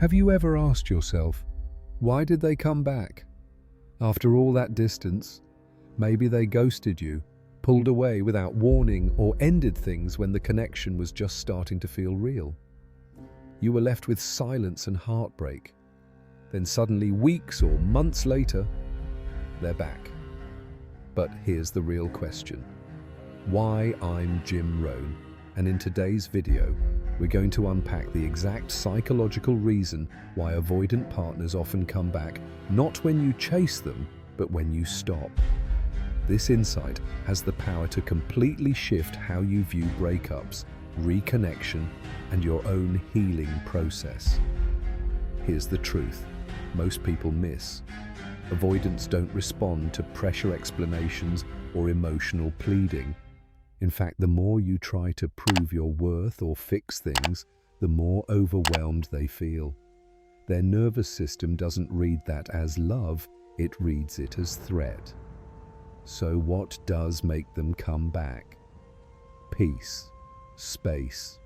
Have you ever asked yourself, why did they come back? After all that distance, maybe they ghosted you, pulled away without warning, or ended things when the connection was just starting to feel real. You were left with silence and heartbreak. Then suddenly, weeks or months later, they're back. But here's the real question. Why? I'm Jim Rohn, and in today's video, we're going to unpack the exact psychological reason why avoidant partners often come back, not when you chase them, but when you stop. This insight has the power to completely shift how you view breakups, reconnection, and your own healing process. Here's the truth most people miss. Avoidants don't respond to pressure explanations or emotional pleading. In fact, the more you try to prove your worth or fix things, the more overwhelmed they feel. Their nervous system doesn't read that as love, it reads it as threat. So what does make them come back? Peace, space,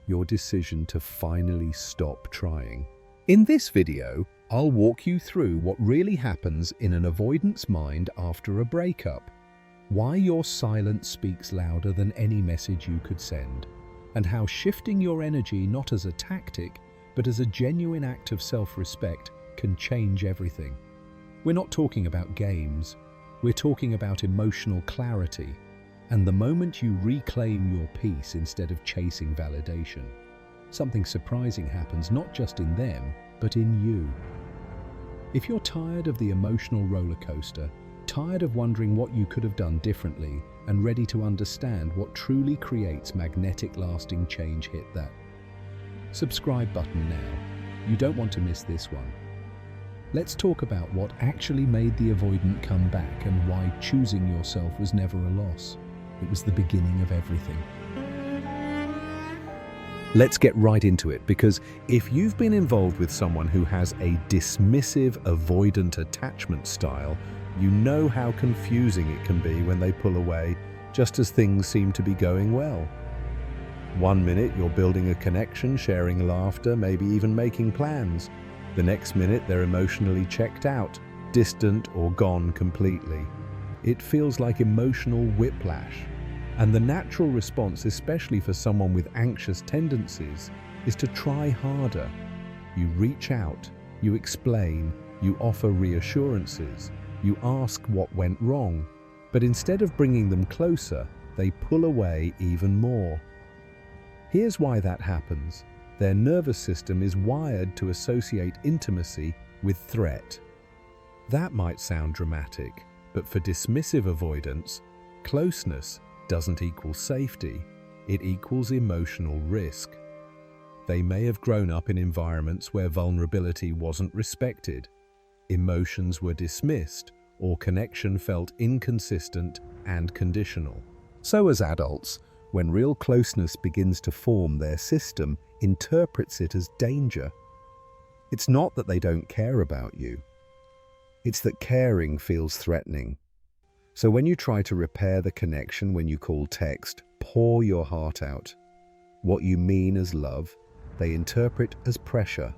your decision to finally stop trying. In this video, I'll walk you through what really happens in an avoidant's mind after a breakup, why your silence speaks louder than any message you could send, and how shifting your energy not as a tactic, but as a genuine act of self-respect can change everything. We're not talking about games, we're talking about emotional clarity, and the moment you reclaim your peace instead of chasing validation, something surprising happens not just in them, but in you. If you're tired of the emotional roller coaster, tired of wondering what you could have done differently, and ready to understand what truly creates magnetic lasting change, hit that subscribe button now. You don't want to miss this one. Let's talk about what actually made the avoidant come back and why choosing yourself was never a loss. It was the beginning of everything. Let's get right into it, because if you've been involved with someone who has a dismissive avoidant attachment style, you know how confusing it can be when they pull away just as things seem to be going well. One minute you're building a connection, sharing laughter, maybe even making plans. The next minute they're emotionally checked out, distant or gone completely. It feels like emotional whiplash. And the natural response, especially for someone with anxious tendencies, is to try harder. You reach out, you explain, you offer reassurances, you ask what went wrong, but instead of bringing them closer, they pull away even more. Here's why that happens. Their nervous system is wired to associate intimacy with threat. That might sound dramatic, but for dismissive avoidance, closeness doesn't equal safety, it equals emotional risk. They may have grown up in environments where vulnerability wasn't respected, emotions were dismissed, or connection felt inconsistent and conditional. So as adults, when real closeness begins to form, their system interprets it as danger. It's not that they don't care about you. It's that caring feels threatening. So when you try to repair the connection, when you call, text, pour your heart out, what you mean as love, they interpret as pressure.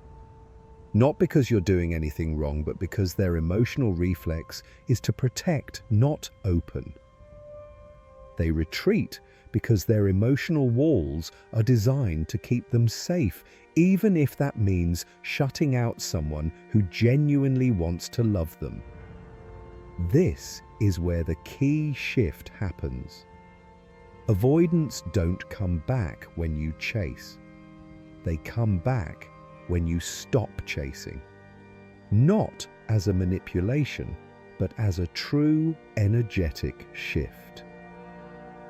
Not because you're doing anything wrong, but because their emotional reflex is to protect, not open. They retreat because their emotional walls are designed to keep them safe, even if that means shutting out someone who genuinely wants to love them. This is where the key shift happens. Avoidants don't come back when you chase. They come back when you stop chasing. Not as a manipulation, but as a true energetic shift.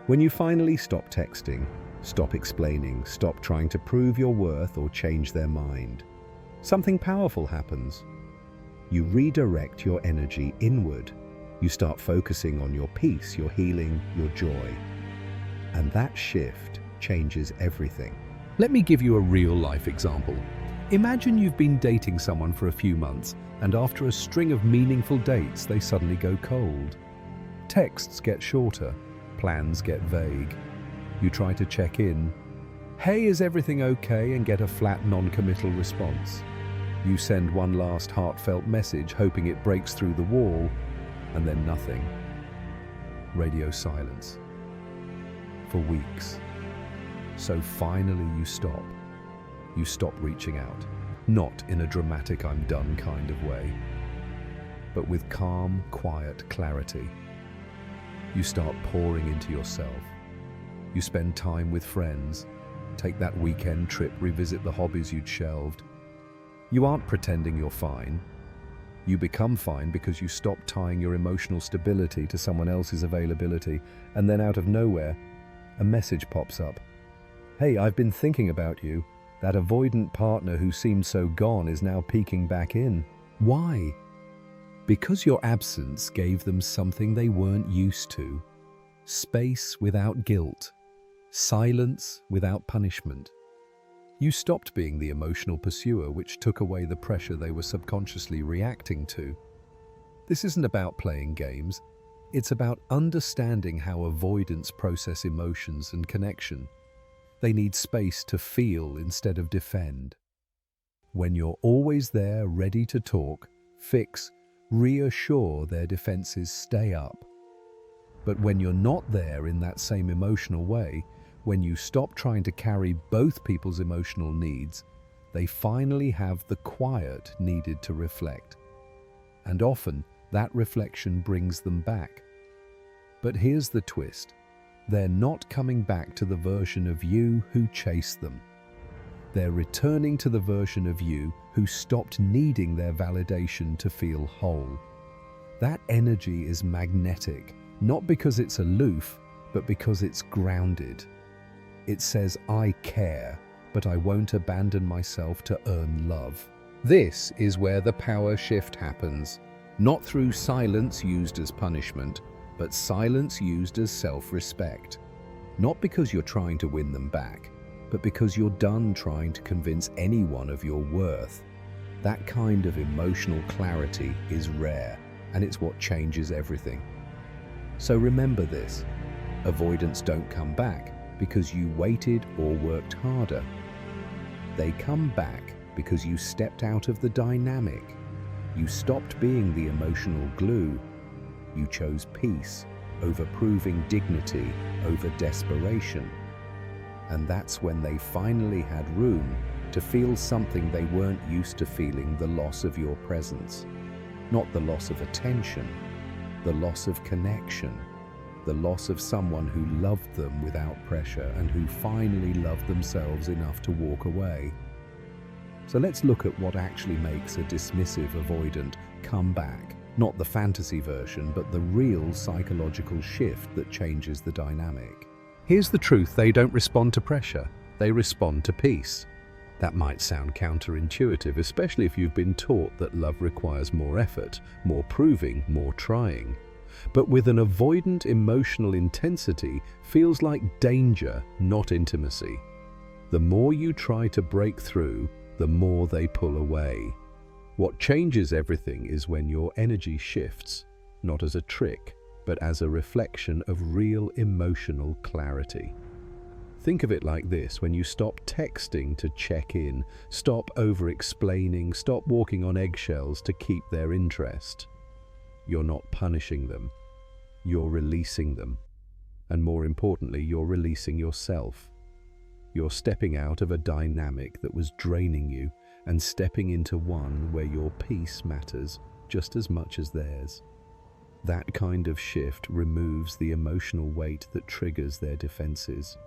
When you finally stop texting, stop explaining, stop trying to prove your worth or change their mind, something powerful happens. You redirect your energy inward. You start focusing on your peace, your healing, your joy. And that shift changes everything. Let me give you a real-life example. Imagine you've been dating someone for a few months, and after a string of meaningful dates, they suddenly go cold. Texts get shorter, plans get vague. You try to check in, "Hey, is everything okay?" and get a flat, non-committal response. You send one last heartfelt message, hoping it breaks through the wall, and then nothing. Radio silence. For weeks. So finally you stop. You stop reaching out. Not in a dramatic "I'm done" kind of way, but with calm, quiet clarity. You start pouring into yourself. You spend time with friends, take that weekend trip, revisit the hobbies you'd shelved. You aren't pretending you're fine. You become fine because you stop tying your emotional stability to someone else's availability, and then out of nowhere, a message pops up. "Hey, I've been thinking about you. That avoidant partner who seemed so gone is now peeking back in." Why? Because your absence gave them something they weren't used to. Space without guilt. Silence without punishment. You stopped being the emotional pursuer, which took away the pressure they were subconsciously reacting to. This isn't about playing games. It's about understanding how avoidants process emotions and connection. They need space to feel instead of defend. When you're always there, ready to talk, fix, reassure, their defenses stay up. But when you're not there in that same emotional way, when you stop trying to carry both people's emotional needs, they finally have the quiet needed to reflect. And often, that reflection brings them back. But here's the twist. They're not coming back to the version of you who chased them. They're returning to the version of you who stopped needing their validation to feel whole. That energy is magnetic, not because it's aloof, but because it's grounded. It says, "I care, but I won't abandon myself to earn love." This is where the power shift happens, not through silence used as punishment, but silence used as self-respect. Not because you're trying to win them back, but because you're done trying to convince anyone of your worth. That kind of emotional clarity is rare, and it's what changes everything. So remember this: avoidants don't come back because you waited or worked harder. They come back because you stepped out of the dynamic. You stopped being the emotional glue. You chose peace over proving dignity over desperation. And that's when they finally had room to feel something they weren't used to feeling: the loss of your presence. Not the loss of attention, the loss of connection. The loss of someone who loved them without pressure and who finally loved themselves enough to walk away. So let's look at what actually makes a dismissive avoidant come back. Not the fantasy version, but the real psychological shift that changes the dynamic. Here's the truth: they don't respond to pressure, they respond to peace. That might sound counterintuitive, especially if you've been taught that love requires more effort, more proving, more trying. But with an avoidant, emotional intensity feels like danger, not intimacy. The more you try to break through, the more they pull away. What changes everything is when your energy shifts, not as a trick, but as a reflection of real emotional clarity. Think of it like this: when you stop texting to check in, stop over-explaining, stop walking on eggshells to keep their interest. You're not punishing them, you're releasing them. And more importantly, you're releasing yourself. You're stepping out of a dynamic that was draining you and stepping into one where your peace matters just as much as theirs. That kind of shift removes the emotional weight that triggers their defenses.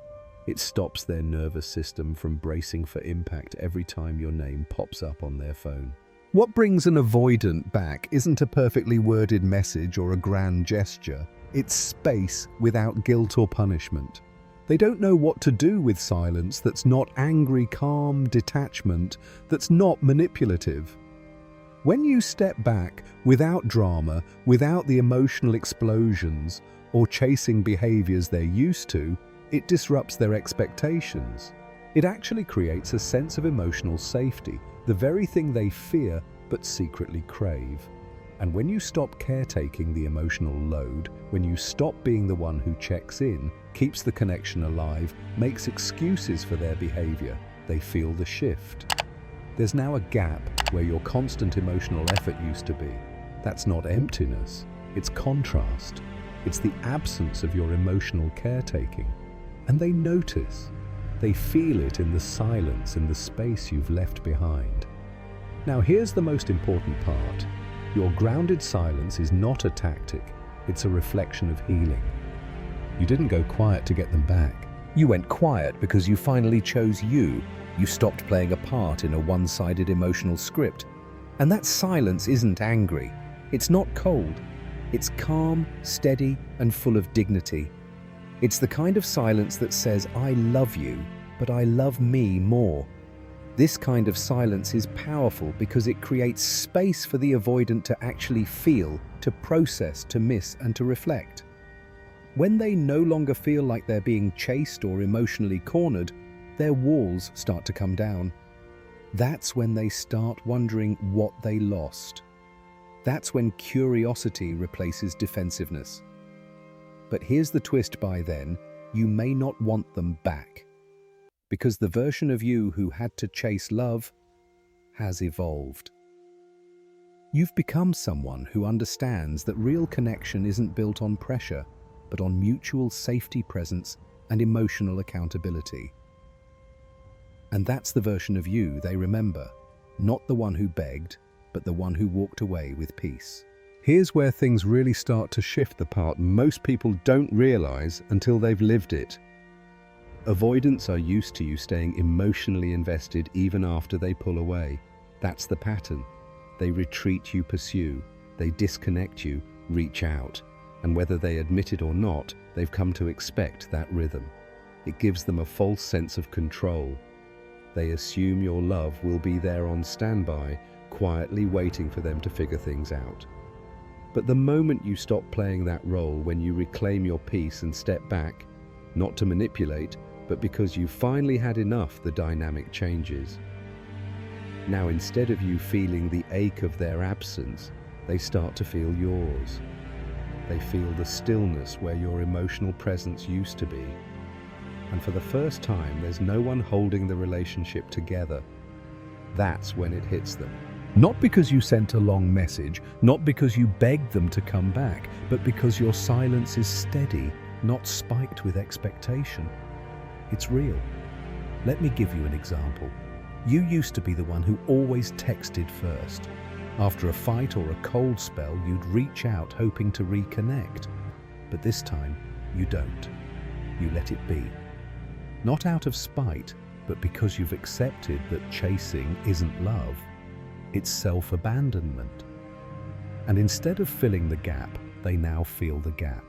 It stops their nervous system from bracing for impact every time your name pops up on their phone. What brings an avoidant back isn't a perfectly worded message or a grand gesture. It's space without guilt or punishment. They don't know what to do with silence that's not angry, calm, detachment, that's not manipulative. When you step back without drama, without the emotional explosions or chasing behaviors they're used to, it disrupts their expectations. It actually creates a sense of emotional safety, the very thing they fear but secretly crave. And when you stop caretaking the emotional load, when you stop being the one who checks in, keeps the connection alive, makes excuses for their behavior. They feel the shift. There's now a gap where your constant emotional effort used to be. That's not emptiness, it's contrast. It's the absence of your emotional caretaking. And they notice. They feel it in the silence, in the space you've left behind. Now here's the most important part. Your grounded silence is not a tactic, it's a reflection of healing. You didn't go quiet to get them back. You went quiet because you finally chose you. You stopped playing a part in a one-sided emotional script. And that silence isn't angry. It's not cold. It's calm, steady, and full of dignity. It's the kind of silence that says, I love you, but I love me more. This kind of silence is powerful because it creates space for the avoidant to actually feel, to process, to miss, and to reflect. When they no longer feel like they're being chased or emotionally cornered, their walls start to come down. That's when they start wondering what they lost. That's when curiosity replaces defensiveness. But here's the twist: by then, you may not want them back. Because the version of you who had to chase love has evolved. You've become someone who understands that real connection isn't built on pressure, but on mutual safety, presence, and emotional accountability. And that's the version of you they remember, not the one who begged, but the one who walked away with peace. Here's where things really start to shift, the part most people don't realize until they've lived it. Avoidants are used to you staying emotionally invested even after they pull away. That's the pattern. They retreat, you pursue. They disconnect, you reach out. And whether they admit it or not, they've come to expect that rhythm. It gives them a false sense of control. They assume your love will be there on standby, quietly waiting for them to figure things out. But the moment you stop playing that role, when you reclaim your peace and step back, not to manipulate, but because you finally had enough, the dynamic changes. Now, instead of you feeling the ache of their absence, they start to feel yours. They feel the stillness where your emotional presence used to be. And for the first time, there's no one holding the relationship together. That's when it hits them. Not because you sent a long message, not because you begged them to come back, but because your silence is steady, not spiked with expectation. It's real. Let me give you an example. You used to be the one who always texted first. After a fight or a cold spell, you'd reach out hoping to reconnect. But this time, you don't. You let it be. Not out of spite, but because you've accepted that chasing isn't love. It's self-abandonment. And instead of filling the gap, they now feel the gap.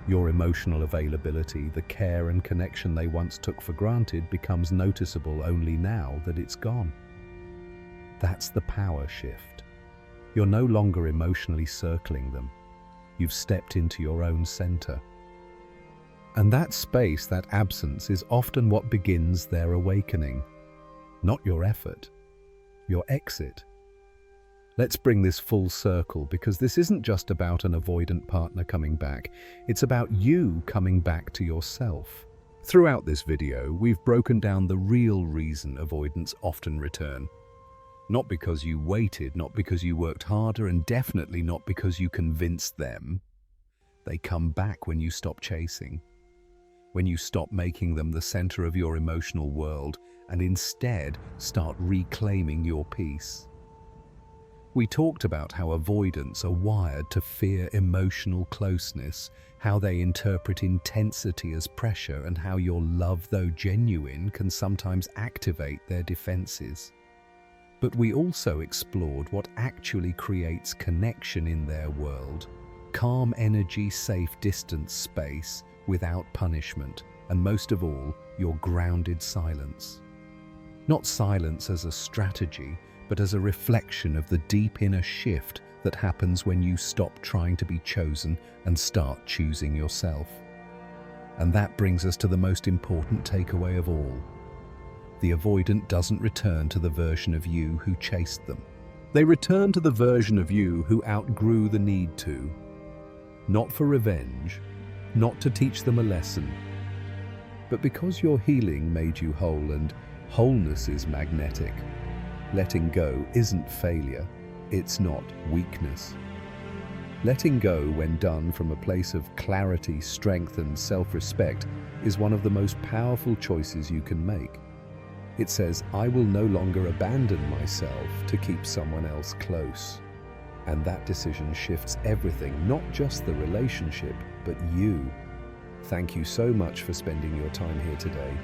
Your emotional availability, the care and connection they once took for granted, becomes noticeable only now that it's gone. That's the power shift. You're no longer emotionally circling them. You've stepped into your own center. And that space, that absence, is often what begins their awakening. Not your effort, your exit. Let's bring this full circle, because this isn't just about an avoidant partner coming back. It's about you coming back to yourself. Throughout this video, we've broken down the real reason avoidants often return. Not because you waited, not because you worked harder, and definitely not because you convinced them. They come back when you stop chasing. When you stop making them the center of your emotional world and instead start reclaiming your peace. We talked about how avoidants are wired to fear emotional closeness, how they interpret intensity as pressure, and how your love, though genuine, can sometimes activate their defenses. But we also explored what actually creates connection in their world: calm energy, safe distance, space, without punishment, and most of all, your grounded silence. Not silence as a strategy, but as a reflection of the deep inner shift that happens when you stop trying to be chosen and start choosing yourself. And that brings us to the most important takeaway of all. The avoidant doesn't return to the version of you who chased them. They return to the version of you who outgrew the need to. Not for revenge, not to teach them a lesson, but because your healing made you whole, and wholeness is magnetic. Letting go isn't failure, it's not weakness. Letting go, when done from a place of clarity, strength, and self-respect, is one of the most powerful choices you can make. It says, I will no longer abandon myself to keep someone else close. And that decision shifts everything, not just the relationship, but you. Thank you so much for spending your time here today.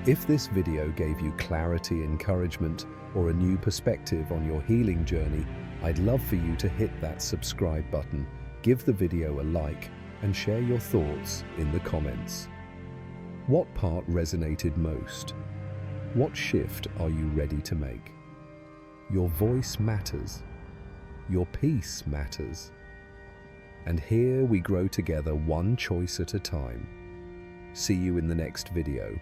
If this video gave you clarity, encouragement, or a new perspective on your healing journey, I'd love for you to hit that subscribe button, give the video a like, and share your thoughts in the comments. What part resonated most? What shift are you ready to make? Your voice matters. Your peace matters. And here we grow together, one choice at a time. See you in the next video.